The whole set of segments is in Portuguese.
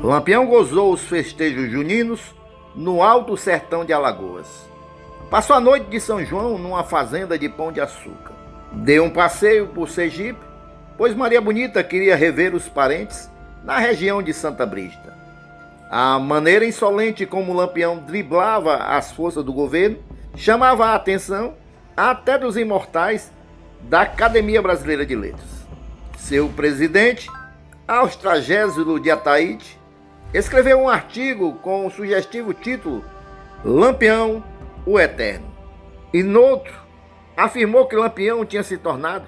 Lampião gozou os festejos juninos no alto sertão de Alagoas. Passou a noite de São João numa fazenda de Pão de Açúcar. Deu um passeio por Sergipe, pois Maria Bonita queria rever os parentes na região de Santa Brígida. A maneira insolente como Lampião driblava as forças do governo chamava a atenção até dos imortais da Academia Brasileira de Letras. Seu presidente, Austragésilo de Ataíde, escreveu um artigo com o sugestivo título Lampião, o Eterno. E noutro, afirmou que Lampião tinha se tornado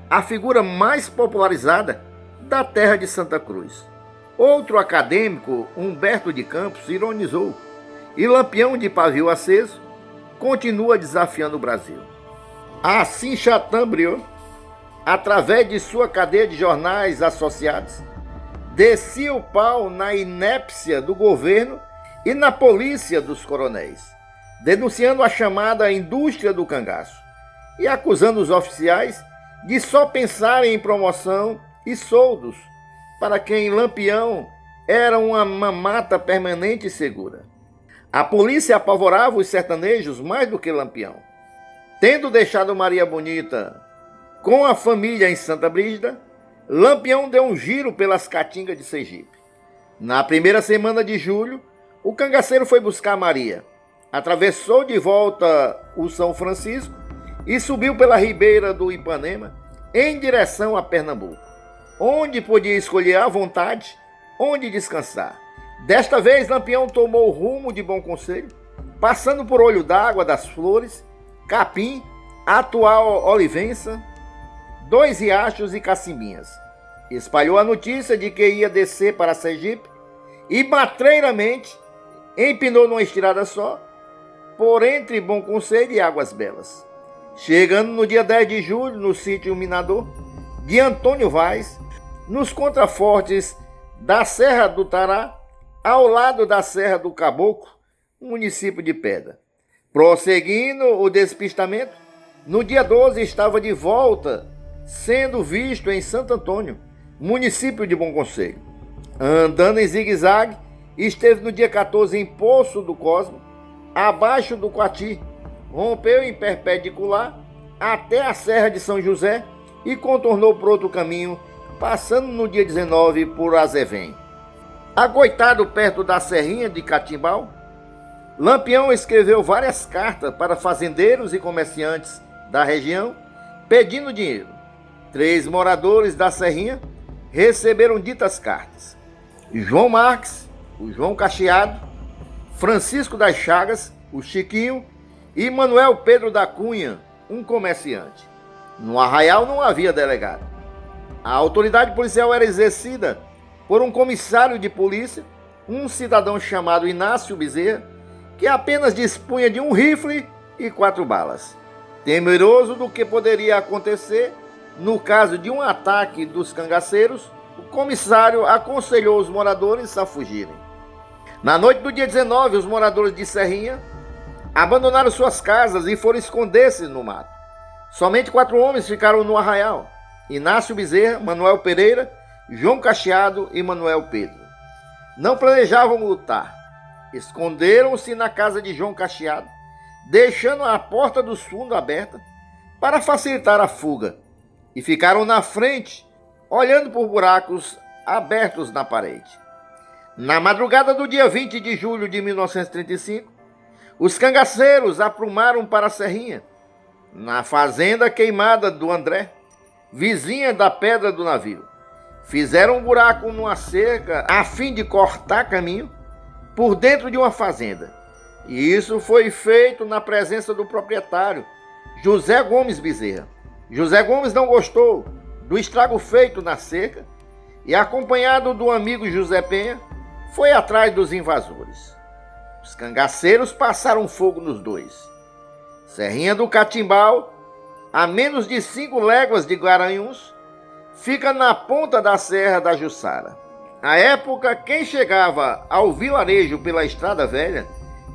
a figura mais popularizada da terra de Santa Cruz. Outro acadêmico, Humberto de Campos, ironizou: e Lampião de pavio aceso continua desafiando o Brasil. Assim Chateaubriand, através de sua cadeia de jornais associados, descia o pau na inépcia do governo e na polícia dos coronéis, denunciando a chamada indústria do cangaço e acusando os oficiais de só pensarem em promoção e soldos para quem Lampião era uma mamata permanente e segura. A polícia apavorava os sertanejos mais do que Lampião. Tendo deixado Maria Bonita com a família em Santa Brígida, Lampião deu um giro pelas caatingas de Sergipe. Na primeira semana de julho, o cangaceiro foi buscar Maria, atravessou de volta o São Francisco e subiu pela ribeira do Ipanema em direção a Pernambuco, onde podia escolher à vontade onde descansar. Desta vez, Lampião tomou o rumo de Bom Conselho, passando por Olho d'Água das Flores, Capim, atual Olivença, Dois Riachos e Cacimbinhas. Espalhou a notícia de que ia descer para Sergipe e matreiramente empinou numa estrada só, por entre Bom Conselho e Águas Belas. Chegando no dia 10 de julho, no sítio Minador de Antônio Vaz, nos contrafortes da Serra do Tará, ao lado da Serra do Caboclo, município de Pedra. Prosseguindo o despistamento, no dia 12 estava de volta, sendo visto em Santo Antônio, município de Bom Conselho. Andando em zigue-zague, esteve no dia 14 em Poço do Cosmo, abaixo do Coati, rompeu em perpendicular até a Serra de São José e contornou por outro caminho, passando no dia 19 por Azevém. Agoitado perto da Serrinha de Catimbau, Lampião escreveu várias cartas para fazendeiros e comerciantes da região pedindo dinheiro. 3 moradores da Serrinha receberam ditas cartas: João Marques, o João Cacheado, Francisco das Chagas, o Chiquinho, e Manuel Pedro da Cunha, um comerciante. No arraial não havia delegado. A autoridade policial era exercida por um comissário de polícia, um cidadão chamado Inácio Bezerra, que apenas dispunha de um rifle e 4 balas. Temeroso do que poderia acontecer no caso de um ataque dos cangaceiros, o comissário aconselhou os moradores a fugirem. Na noite do dia 19, os moradores de Serrinha abandonaram suas casas e foram esconder-se no mato. Somente 4 homens ficaram no arraial: Inácio Bezerra, Manuel Pereira, João Cacheado e Manuel Pedro. Não planejavam lutar. Esconderam-se na casa de João Cacheado, deixando a porta dos fundos aberta para facilitar a fuga, e ficaram na frente, olhando por buracos abertos na parede. Na madrugada do dia 20 de julho de 1935, os cangaceiros aprumaram para a Serrinha, na fazenda queimada do André, vizinha da Pedra do Navio. Fizeram um buraco numa cerca a fim de cortar caminho por dentro de uma fazenda. E isso foi feito na presença do proprietário, José Gomes Bezerra. José Gomes não gostou do estrago feito na cerca e, acompanhado do amigo José Penha, foi atrás dos invasores. Os cangaceiros passaram fogo nos dois. Serrinha do Catimbau, a menos de 5 léguas de Garanhuns, fica na ponta da Serra da Jussara. À época, quem chegava ao vilarejo pela Estrada Velha,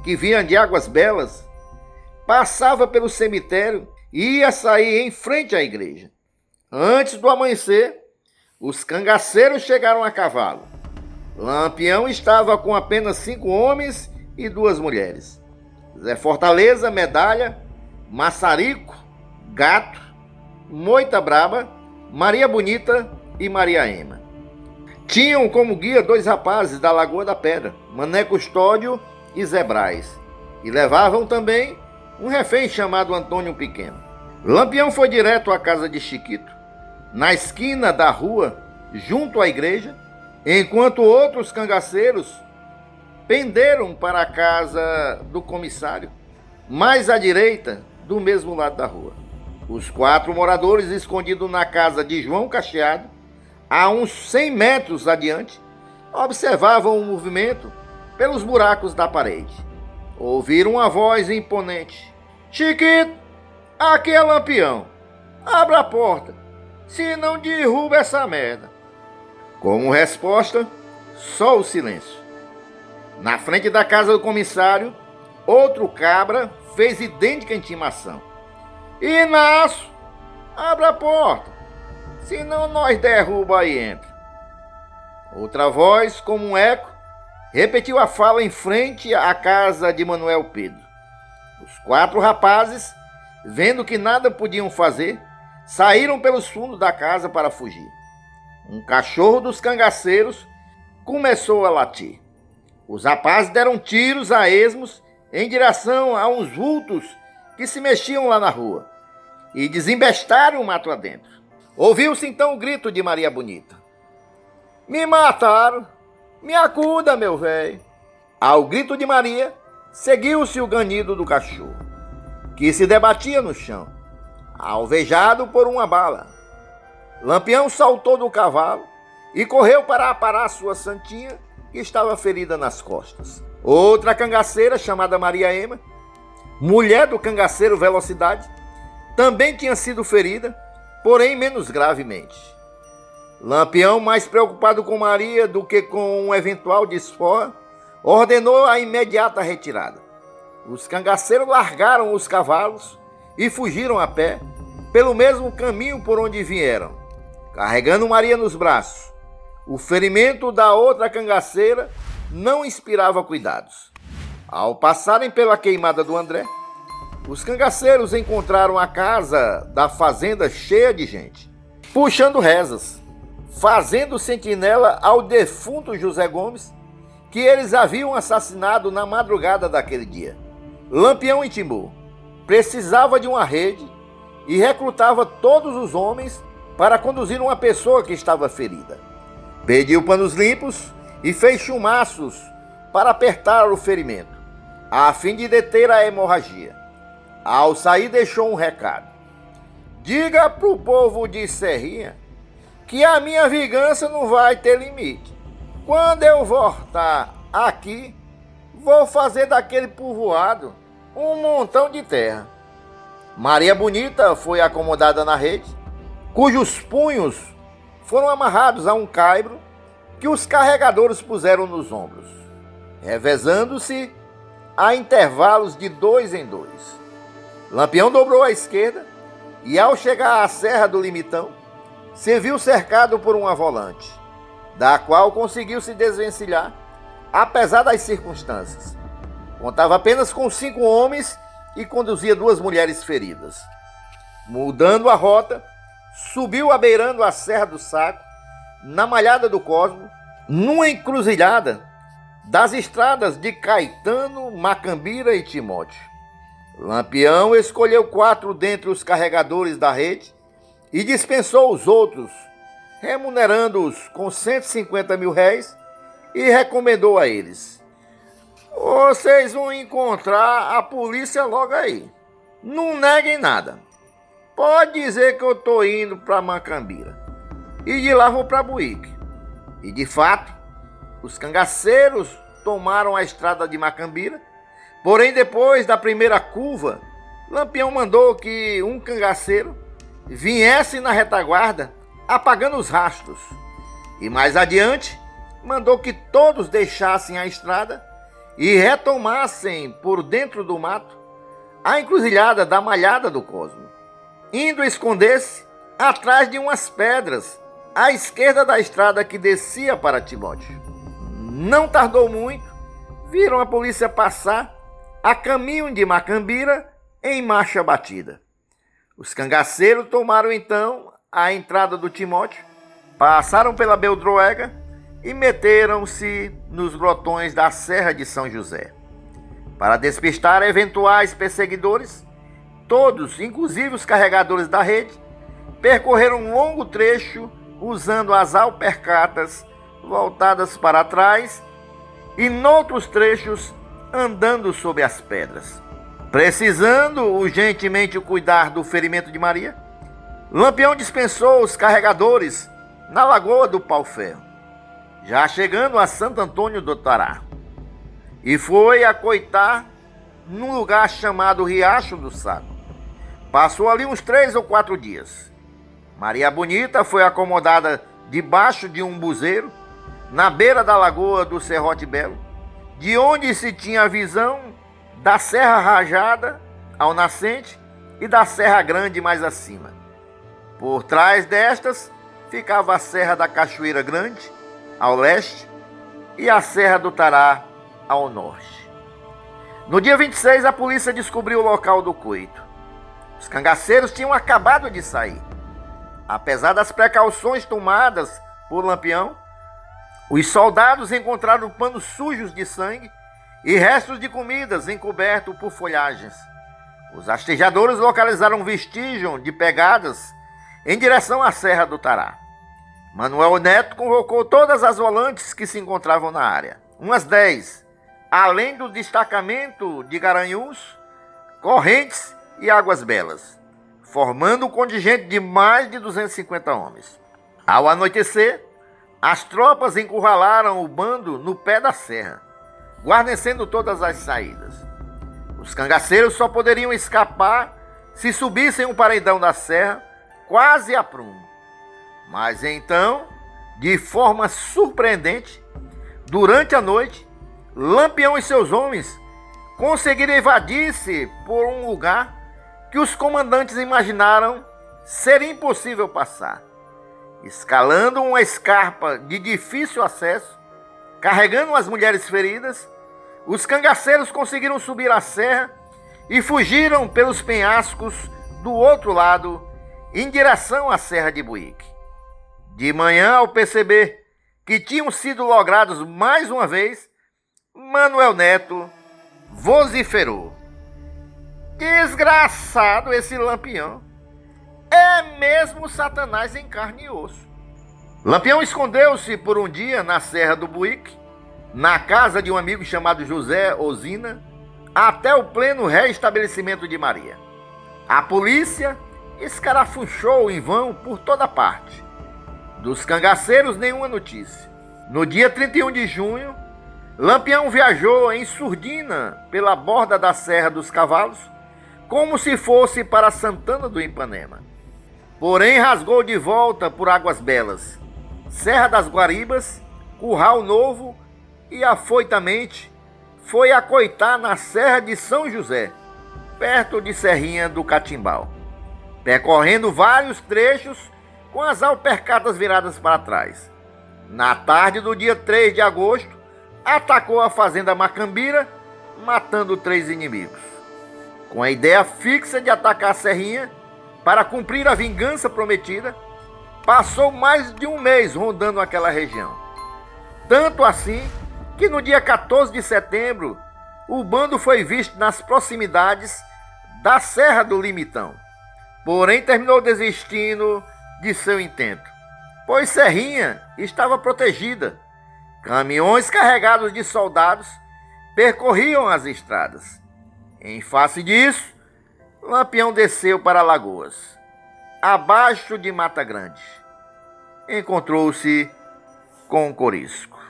que vinha de Águas Belas, passava pelo cemitério e ia sair em frente à igreja. Antes do amanhecer, os cangaceiros chegaram a cavalo. Lampião estava com apenas 5 homens e 2 mulheres: Zé Fortaleza, Medalha, Maçarico, Gato, Moita Braba, Maria Bonita e Maria Ema. Tinham como guia 2 rapazes da Lagoa da Pedra, Mané Custódio e Zé Brás, e levavam também um refém chamado Antônio Pequeno. Lampião foi direto à casa de Chiquito, na esquina da rua, junto à igreja, enquanto outros cangaceiros penderam para a casa do comissário, mais à direita, do mesmo lado da rua. Os 4 moradores, escondidos na casa de João Cacheado, a uns 100 metros adiante, observavam o movimento pelos buracos da parede. Ouviram uma voz imponente: Chiquito, aqui é Lampião. Abra a porta, se não derruba essa merda. Como resposta, só o silêncio. Na frente da casa do comissário, outro cabra fez idêntica intimação: Inácio, abra a porta, senão nós derruba e entra. Outra voz, como um eco, repetiu a fala em frente à casa de Manuel Pedro. Os 4 rapazes, vendo que nada podiam fazer, saíram pelos fundos da casa para fugir. Um cachorro dos cangaceiros começou a latir. Os rapazes deram tiros a esmos em direção a uns vultos que se mexiam lá na rua e desembestaram o mato adentro. Ouviu-se então o grito de Maria Bonita: Me mataram! Me acuda, meu velho! Ao grito de Maria, seguiu-se o ganido do cachorro, que se debatia no chão, alvejado por uma bala. Lampião saltou do cavalo e correu para aparar sua santinha, que estava ferida nas costas. Outra cangaceira, chamada Maria Ema, mulher do cangaceiro Velocidade, também tinha sido ferida, porém menos gravemente. Lampião, mais preocupado com Maria do que com um eventual desforra, ordenou a imediata retirada. Os cangaceiros largaram os cavalos e fugiram a pé pelo mesmo caminho por onde vieram, carregando Maria nos braços. O ferimento da outra cangaceira não inspirava cuidados. Ao passarem pela queimada do André, os cangaceiros encontraram a casa da fazenda cheia de gente, puxando rezas, fazendo sentinela ao defunto José Gomes, que eles haviam assassinado na madrugada daquele dia. Lampião intimou: precisava de uma rede e recrutava todos os homens para conduzir uma pessoa que estava ferida. Pediu panos limpos e fez chumaços para apertar o ferimento, a fim de deter a hemorragia. Ao sair, deixou um recado: diga pro povo de Serrinha que a minha vingança não vai ter limite. Quando eu voltar aqui, vou fazer daquele povoado um montão de terra. Maria Bonita foi acomodada na rede, cujos punhos foram amarrados a um caibro que os carregadores puseram nos ombros, revezando-se a intervalos de 2 em 2. Lampião dobrou à esquerda e, ao chegar à Serra do Limitão, se viu cercado por uma volante, da qual conseguiu se desvencilhar, apesar das circunstâncias. Contava apenas com 5 homens e conduzia 2 mulheres feridas. Mudando a rota, subiu abeirando a Serra do Saco, na Malhada do Cosmo, numa encruzilhada das estradas de Caetano, Macambira e Timóteo. Lampião escolheu 4 dentre os carregadores da rede e dispensou os outros, remunerando-os com 150 mil réis, e recomendou a eles: vocês vão encontrar a polícia logo aí. Não neguem nada. Pode dizer que eu estou indo para Macambira e de lá vou para Buíque. E de fato, os cangaceiros tomaram a estrada de Macambira, porém depois da primeira curva, Lampião mandou que um cangaceiro viesse na retaguarda apagando os rastros, e mais adiante mandou que todos deixassem a estrada e retomassem por dentro do mato a encruzilhada da Malhada do Cosmo, indo esconder-se atrás de umas pedras à esquerda da estrada que descia para Timóteo. Não tardou muito, viram a polícia passar a caminho de Macambira em marcha batida. Os cangaceiros tomaram então a entrada do Timóteo, passaram pela Beldroega e meteram-se nos grotões da Serra de São José. Para despistar eventuais perseguidores, todos, inclusive os carregadores da rede, percorreram um longo trecho usando as alpercatas voltadas para trás e noutros trechos andando sobre as pedras. Precisando urgentemente cuidar do ferimento de Maria, Lampião dispensou os carregadores na Lagoa do Pau-Ferro, já chegando a Santo Antônio do Tará, e foi acoitar num lugar chamado Riacho do Saco. Passou ali uns 3 ou 4 dias. Maria Bonita foi acomodada debaixo de um buzeiro, na beira da lagoa do Serrote Belo, de onde se tinha a visão da Serra Rajada ao nascente e da Serra Grande mais acima. Por trás destas ficava a Serra da Cachoeira Grande, ao leste, e a Serra do Tará, ao norte. No dia 26, a polícia descobriu o local do coito. Os cangaceiros tinham acabado de sair. Apesar das precauções tomadas por Lampião, os soldados encontraram panos sujos de sangue e restos de comidas encobertos por folhagens. Os rastejadores localizaram um vestígio de pegadas em direção à Serra do Tará. Manuel Neto convocou todas as volantes que se encontravam na área, umas 10, além do destacamento de Garanhuns, Correntes e Águas Belas, formando um contingente de mais de 250 homens. Ao anoitecer, as tropas encurralaram o bando no pé da serra, guarnecendo todas as saídas. Os cangaceiros só poderiam escapar se subissem um paredão da serra quase a prumo. Mas então, de forma surpreendente, durante a noite, Lampião e seus homens conseguiram evadir-se por um lugar que os comandantes imaginaram ser impossível passar. Escalando uma escarpa de difícil acesso, carregando as mulheres feridas, os cangaceiros conseguiram subir a serra e fugiram pelos penhascos do outro lado, em direção à Serra de Buíque. De manhã, ao perceber que tinham sido logrados mais uma vez, Manuel Neto vociferou: "Desgraçado esse Lampião! É mesmo Satanás em carne e osso." Lampião escondeu-se por um dia na Serra do Buíque, na casa de um amigo chamado José Osina, até o pleno restabelecimento de Maria. A polícia escarafunchou em vão por toda parte. Dos cangaceiros, nenhuma notícia. No dia 31 de junho, Lampião viajou em surdina pela borda da Serra dos Cavalos, como se fosse para Santana do Ipanema. Porém, rasgou de volta por Águas Belas, Serra das Guaribas, Curral Novo e, afoitamente, foi acoitar na Serra de São José, perto de Serrinha do Catimbau, percorrendo vários trechos com as alpercatas viradas para trás. Na tarde do dia 3 de agosto, atacou a fazenda Macambira, matando 3 inimigos. Com a ideia fixa de atacar a Serrinha para cumprir a vingança prometida, passou mais de um mês rondando aquela região. Tanto assim que no dia 14 de setembro, o bando foi visto nas proximidades da Serra do Limitão. Porém, terminou desistindo de seu intento, pois Serrinha estava protegida. Caminhões carregados de soldados percorriam as estradas. Em face disso, Lampião desceu para Alagoas. Abaixo de Mata Grande, encontrou-se com um corisco.